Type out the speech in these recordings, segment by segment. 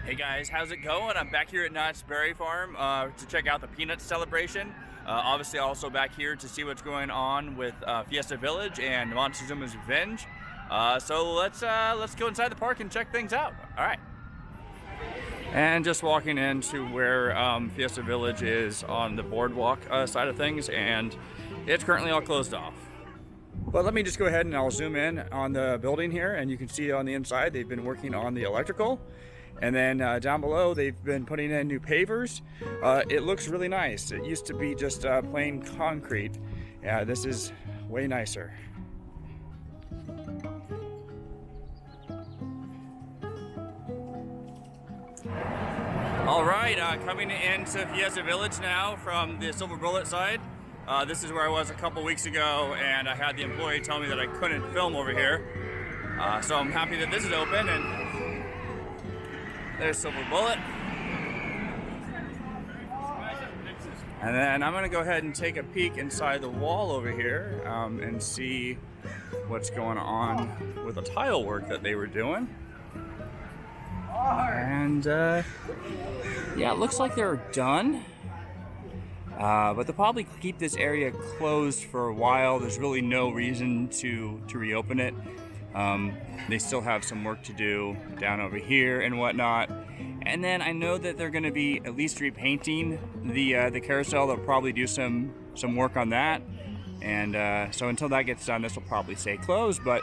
Hey guys, how's it going? I'm back here at Knott's Berry Farm to check out the peanut celebration. Obviously also back here to see what's going on with Fiesta Village and Montezooma's Revenge. So let's go inside the park and check things out. All right. And just walking into where Fiesta Village is on the boardwalk side of things, and it's currently all closed off. But let me just go ahead and I'll zoom in on the building here, and you can see on the inside they've been working on the electrical. And then down below, they've been putting in new pavers. It looks really nice. It used to be just plain concrete. Yeah, this is way nicer. All right, coming into Fiesta Village now from the Silver Bullet side. This is where I was a couple weeks ago, and I had the employee tell me that I couldn't film over here. So I'm happy that this is open, and there's Silver Bullet. And then I'm gonna go ahead and take a peek inside the wall over here and see what's going on with the tile work that they were doing. And yeah, it looks like they're done. But they'll probably keep this area closed for a while. There's really no reason to reopen it. They still have some work to do down over here and whatnot. And then I know that they're going to be at least repainting the carousel. They'll probably do some work on that. And so until that gets done, this will probably stay closed. But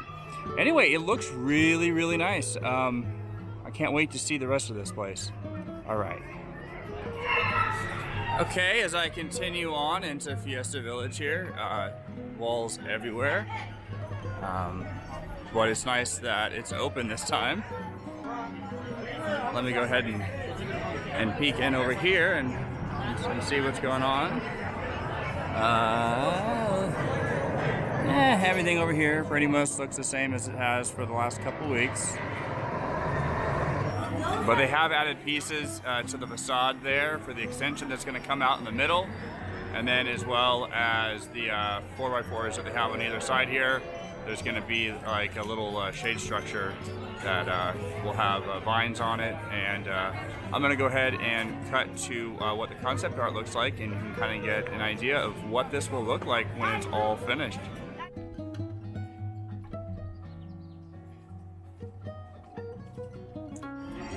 anyway, it looks really, really nice. I can't wait to see the rest of this place. All right. Okay, as I continue on into Fiesta Village here, walls everywhere. But it's nice that it's open this time. Let me go ahead and peek in over here and see what's going on. Everything over here pretty much looks the same as it has for the last couple weeks. But they have added pieces to the facade there for the extension that's going to come out in the middle. And then as well as the 4x4s that they have on either side here. There's going to be like a little shade structure that will have vines on it, and I'm going to go ahead and cut to what the concept art looks like, and you can kind of get an idea of what this will look like when it's all finished.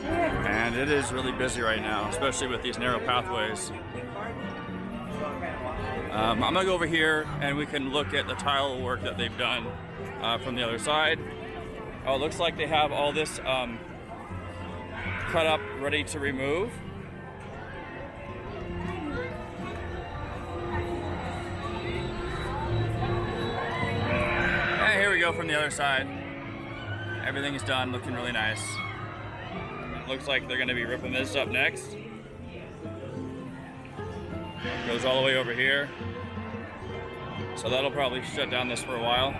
And it is really busy right now, especially with these narrow pathways. I'm going to go over here and we can look at the tile work that they've done from the other side. Oh, it looks like they have all this cut up, ready to remove. And here we go from the other side. Everything is done, looking really nice. Looks like they're going to be ripping this up next. Goes all the way over here. So that'll probably shut down this for a while.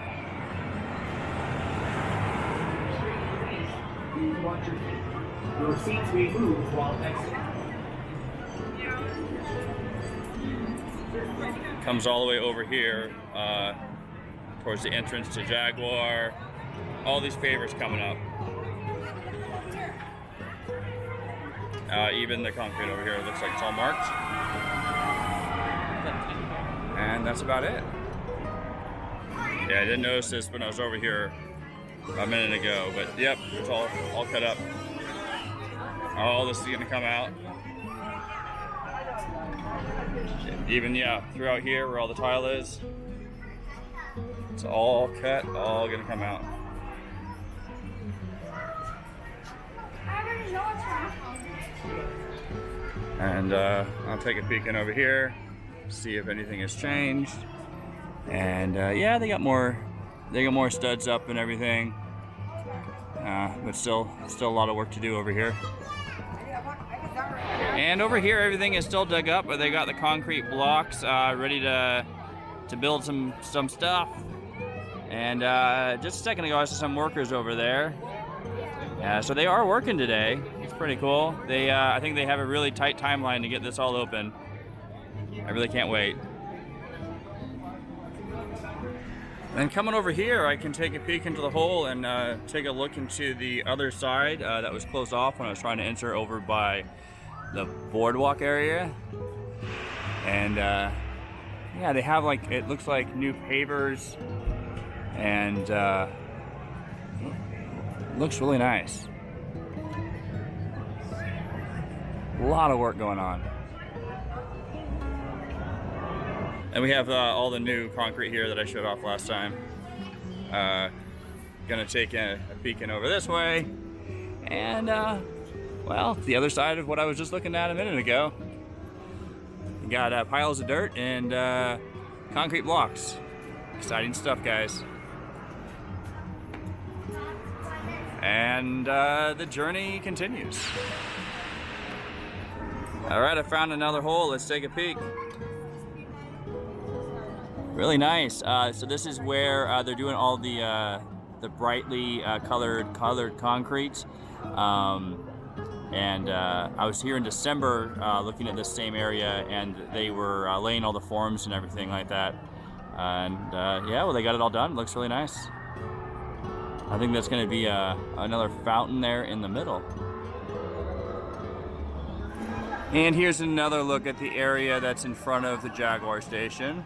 Your seats removed while exiting. Comes all the way over here towards the entrance to Jaguar. All these pavers coming up. Even the concrete over here looks like it's all marked. And that's about it. Yeah, I didn't notice this when I was over here a minute ago, but yep, it's all cut up. All this is gonna come out. Even, yeah, throughout here where all the tile is, it's all cut, all gonna come out. And I'll take a peek in over here, see if anything has changed. And yeah, they got more studs up and everything, but still a lot of work to do over here. And over here, everything is still dug up, but they got the concrete blocks ready to build some stuff. And just a second ago, I saw some workers over there. So they are working today. It's pretty cool. They, I think they have a really tight timeline to get this all open. I really can't wait. And coming over here, I can take a peek into the hole and take a look into the other side that was closed off when I was trying to enter over by the boardwalk area. And yeah, they have like, it looks like new pavers, and looks really nice. A lot of work going on. And we have all the new concrete here that I showed off last time. Gonna take a peek in over this way. And well, the other side of what I was just looking at a minute ago. You got piles of dirt and concrete blocks. Exciting stuff, guys. And the journey continues. All right, I found another hole. Let's take a peek. Really nice. So this is where they're doing all the brightly colored concrete. And I was here in December looking at this same area, and they were laying all the forms and everything like that. And yeah, well, they got it all done. It looks really nice. I think that's going to be another fountain there in the middle. And here's another look at the area that's in front of the Jaguar station.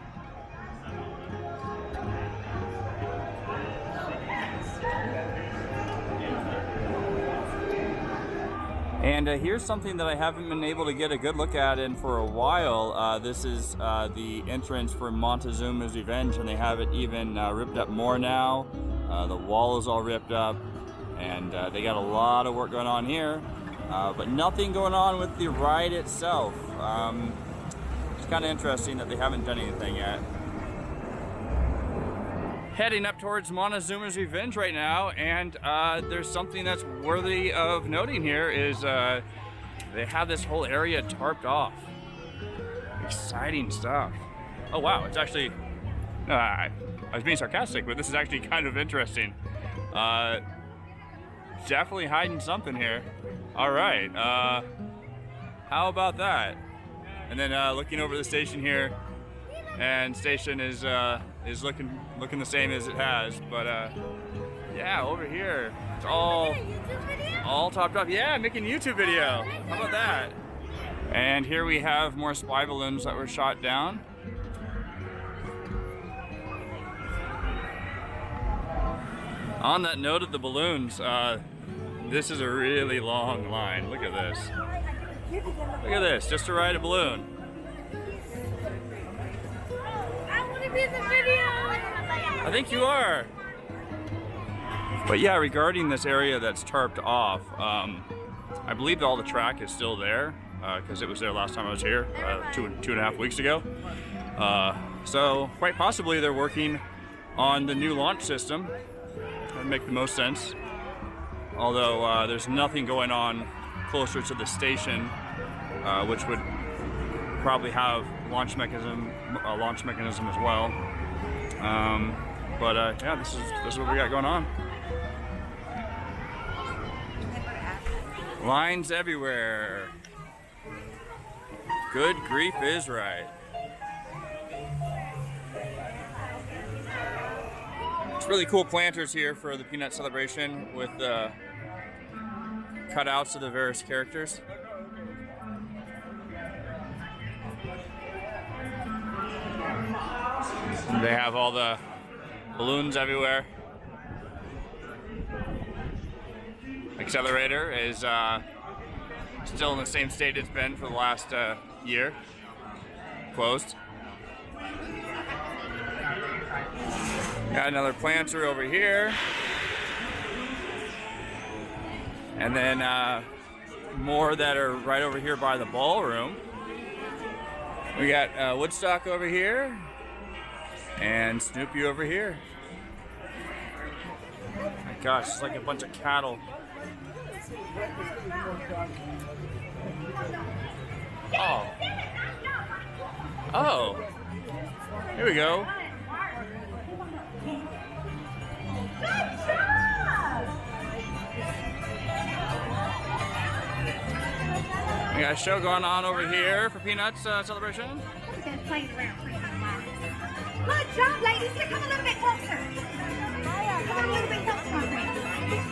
And here's something that I haven't been able to get a good look at in for a while. This is the entrance for Montezooma's Revenge, and they have it even ripped up more now. The wall is all ripped up, and they got a lot of work going on here, but nothing going on with the ride itself. It's kind of interesting that they haven't done anything yet. Heading up towards Montezooma's Revenge right now, and there's something that's worthy of noting here is they have this whole area tarped off. Exciting stuff. Oh wow, it's actually, I was being sarcastic, but this is actually kind of interesting. Definitely hiding something here. All right, how about that? And then looking over the station here, and station is looking the same as it has, but yeah, over here it's all topped up. Yeah, making a YouTube video. How about that? And here we have more spy balloons that were shot down. On that note of the balloons, this is a really long line. Look at this. Look at this, just to ride a balloon. In the video. I think you are. But yeah, regarding this area that's tarped off, I believe all the track is still there because it was there last time I was here, two and a half weeks ago. So quite possibly they're working on the new launch system. That would make the most sense. Although there's nothing going on closer to the station, which would probably have launch mechanism as well. But yeah, this is what we got going on. Lines everywhere. Good grief is right. It's really cool planters here for the Peanut celebration with cutouts of the various characters. They have all the balloons everywhere. Accelerator is still in the same state it's been for the last year. Closed. Got another planter over here. And then more that are right over here by the ballroom. We got Woodstock over here. And Snoopy over here. My gosh, it's like a bunch of cattle. Oh. Oh. Here we go. We got a show going on over here for Peanuts celebration. Good job, ladies. Here, come a little bit closer.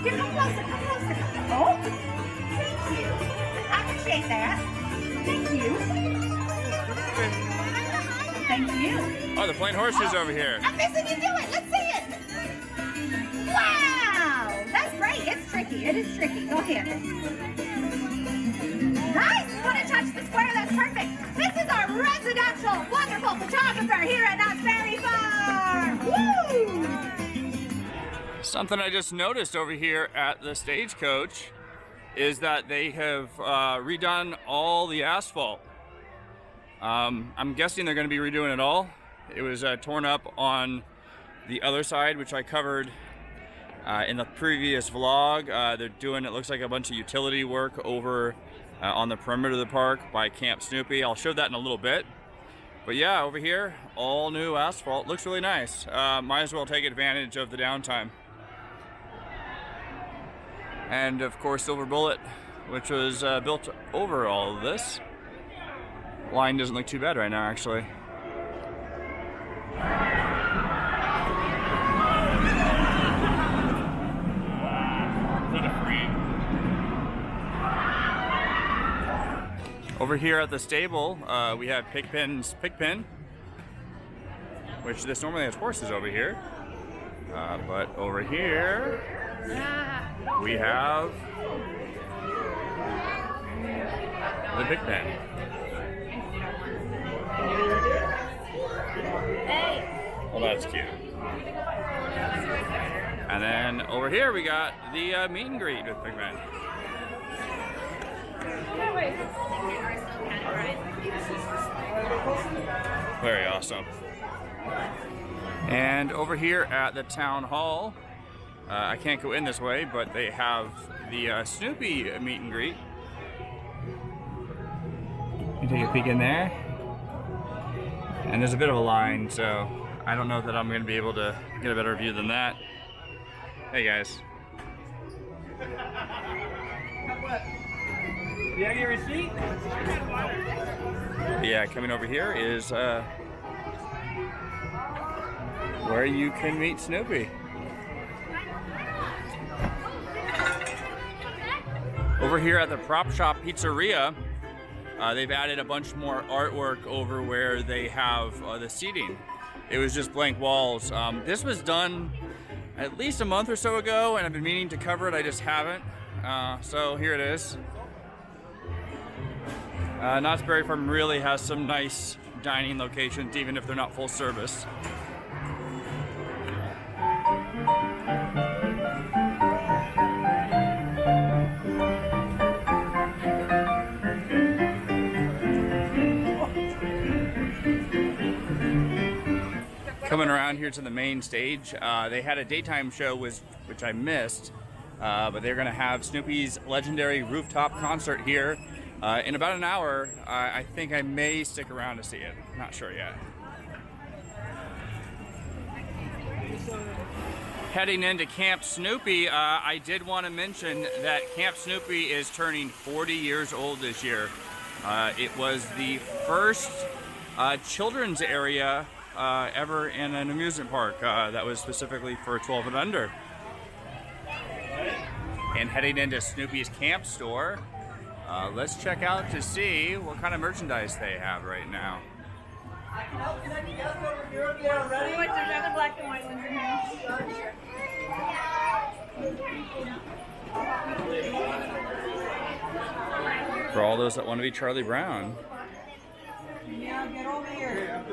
Here, come closer, come closer. Oh, thank you. I appreciate that. Thank you. Thank you. Oh, they're playing horseshoes over here. I'm missing you do it. Let's see it. Wow, that's great. It's tricky. It is tricky. Go ahead. Nice. You want to touch the square? That's perfect. This is our residential, wonderful photographer here at Knott's Berry Farm. Woo! Something I just noticed over here at the Stagecoach is that they have redone all the asphalt. I'm guessing they're going to be redoing it all. It was torn up on the other side, which I covered in the previous vlog. They're doing, it looks like, a bunch of utility work over on the perimeter of the park by Camp Snoopy. I'll show that in a little bit. But yeah, over here, all new asphalt. Looks really nice. Might as well take advantage of the downtime. And of course, Silver Bullet, which was built over all of this. Line doesn't look too bad right now, actually. Over here at the stable, we have Pigpen's Pigpen, which this normally has horses over here. But over here, we have the Pigpen. Well, that's cute. And then over here we got the meet and greet with Pigpen. Very awesome. And over here at the town hall, I can't go in this way, but they have the Snoopy meet and greet. You take a peek in there. And there's a bit of a line, so I don't know that I'm going to be able to get a better view than that. Hey guys. You have your receipt? Yeah, coming over here is where you can meet Snoopy. Over here at the Prop Shop Pizzeria, they've added a bunch more artwork over where they have the seating. It was just blank walls. This was done at least a month or so ago, and I've been meaning to cover it, I just haven't. So here it is. Knott's Berry Farm really has some nice dining locations, even if they're not full service. Coming around here to the main stage, they had a daytime show which I missed, but they're going to have Snoopy's legendary Rooftop concert here in about an hour. I think I may stick around to see it. Not sure yet. Heading into Camp Snoopy, I did want to mention that Camp Snoopy is turning 40 years old this year. It was the first children's area ever in an amusement park that was specifically for 12 and under. And heading into Snoopy's camp store, let's check out to see what kind of merchandise they have right now. There's other black and white ones in here. For all those that want to be Charlie Brown. Yeah, get over here.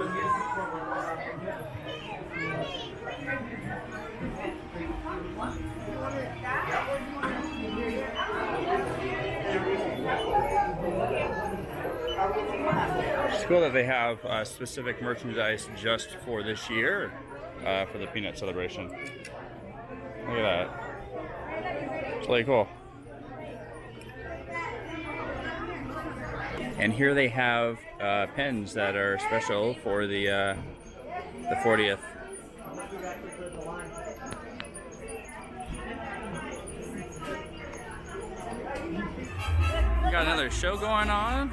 It's cool that they have specific merchandise just for this year for the Peanut celebration. Look at that. It's really cool. And here they have pens that are special for the 40th. We got another show going on.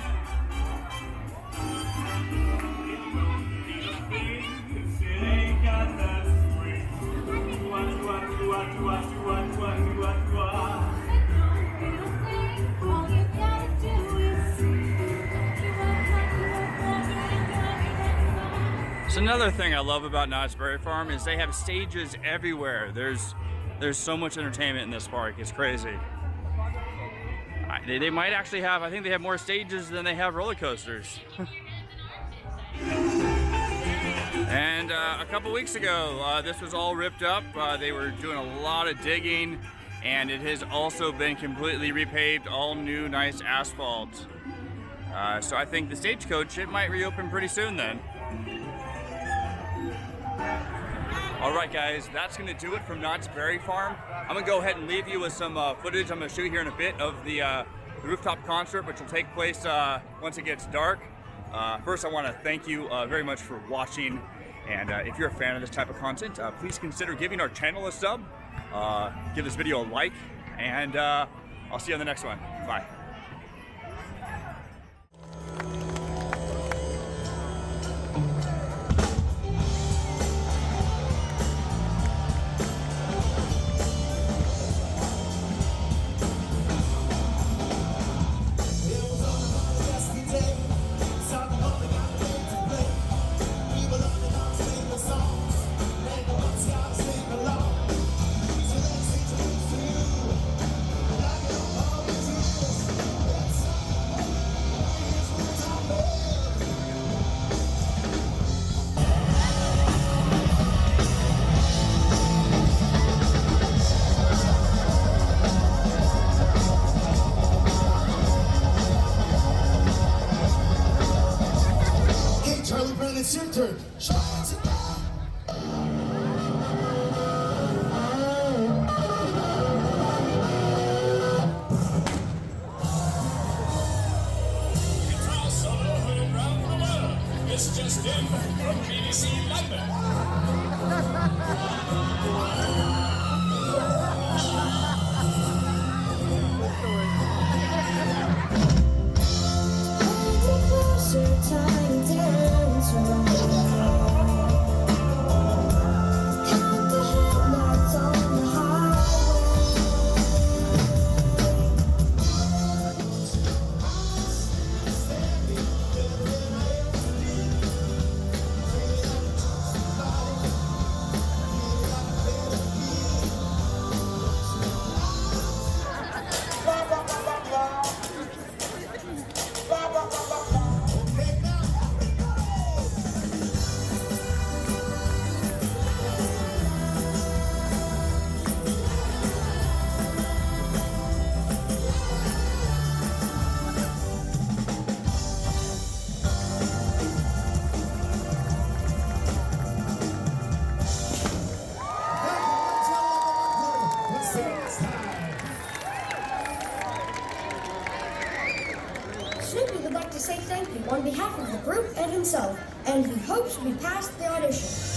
another thing I love about Knott's Berry Farm is they have stages everywhere. There's so much entertainment in this park. It's crazy. They might actually have, I think they have more stages than they have roller coasters. And a couple weeks ago, this was all ripped up. They were doing a lot of digging, and it has also been completely repaved, all new, nice asphalt. So I think the stagecoach, it might reopen pretty soon then. All right, guys, that's gonna do it from Knott's Berry Farm. I'm gonna go ahead and leave you with some footage I'm gonna shoot here in a bit of the rooftop concert, which will take place once it gets dark. First, I wanna thank you very much for watching. And if you're a fan of this type of content, please consider giving our channel a sub, give this video a like, and I'll see you on the next one. Bye. It's your turn. It's just in from BBC London. Snoopy would like to say thank you on behalf of the group and himself, and he hopes we passed the audition.